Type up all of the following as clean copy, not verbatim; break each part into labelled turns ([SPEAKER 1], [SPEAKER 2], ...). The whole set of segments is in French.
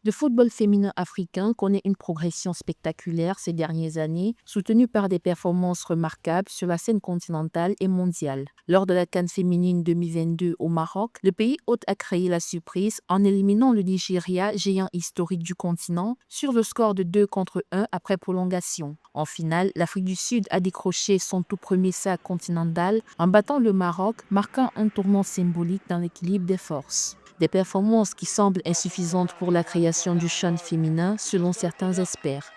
[SPEAKER 1] Le football féminin africain connaît une progression spectaculaire ces dernières années, soutenue par des performances remarquables sur la scène continentale et mondiale. Lors de la CAN féminine 2022 au Maroc, le pays hôte a créé la surprise en éliminant le Nigeria, géant historique du continent, sur le score de 2-1 après prolongation. En finale, l'Afrique du Sud a décroché son tout premier sac continental en battant le Maroc, marquant un tournant symbolique dans l'équilibre des forces. Des performances qui semblent insuffisantes pour la création du chant féminin selon certains experts.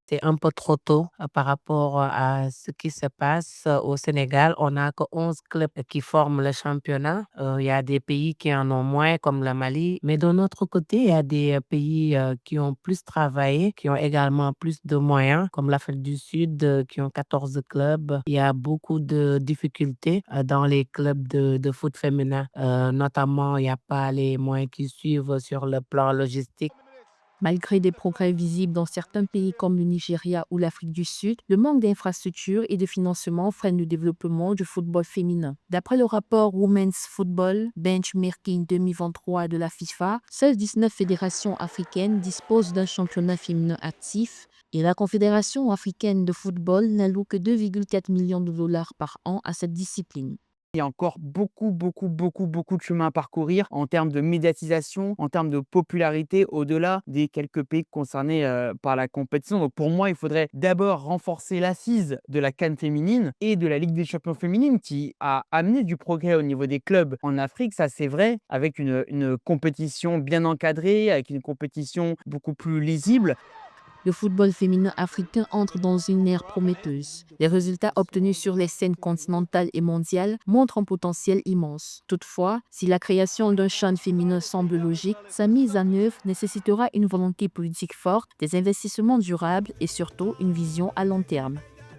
[SPEAKER 2] C'est un peu trop tôt par rapport à ce qui se passe au Sénégal. On n'a que 11 clubs qui forment le championnat. Il y a des pays qui en ont moins, comme le Mali. Mais d'un autre côté, il y a des pays qui ont plus travaillé, qui ont également plus de moyens, comme l'Afrique du Sud, qui ont 14 clubs. Il y a beaucoup de difficultés dans les clubs de foot féminin. Notamment, il n'y a pas les moyens qui suivent sur le plan logistique.
[SPEAKER 1] Malgré des progrès visibles dans certains pays comme le Nigeria ou l'Afrique du Sud, le manque d'infrastructures et de financement freine le développement du football féminin. D'après le rapport Women's Football Benchmarking 2023 de la FIFA, seules 19 fédérations africaines disposent d'un championnat féminin actif et la Confédération africaine de football n'alloue que 2,4 millions de dollars par an à cette discipline.
[SPEAKER 3] Il y a encore beaucoup de chemin à parcourir en termes de médiatisation, en termes de popularité, au-delà des quelques pays concernés par la compétition. Donc pour moi, il faudrait d'abord renforcer l'assise de la CAN féminine et de la Ligue des champions féminine qui a amené du progrès au niveau des clubs en Afrique, ça c'est vrai, avec une compétition bien encadrée, avec une compétition beaucoup plus lisible.
[SPEAKER 1] Le football féminin africain entre dans une ère prometteuse. Les résultats obtenus sur les scènes continentales et mondiales montrent un potentiel immense. Toutefois, si la création d'un champ féminin semble logique, sa mise en œuvre nécessitera une volonté politique forte, des investissements durables et surtout une vision à long terme.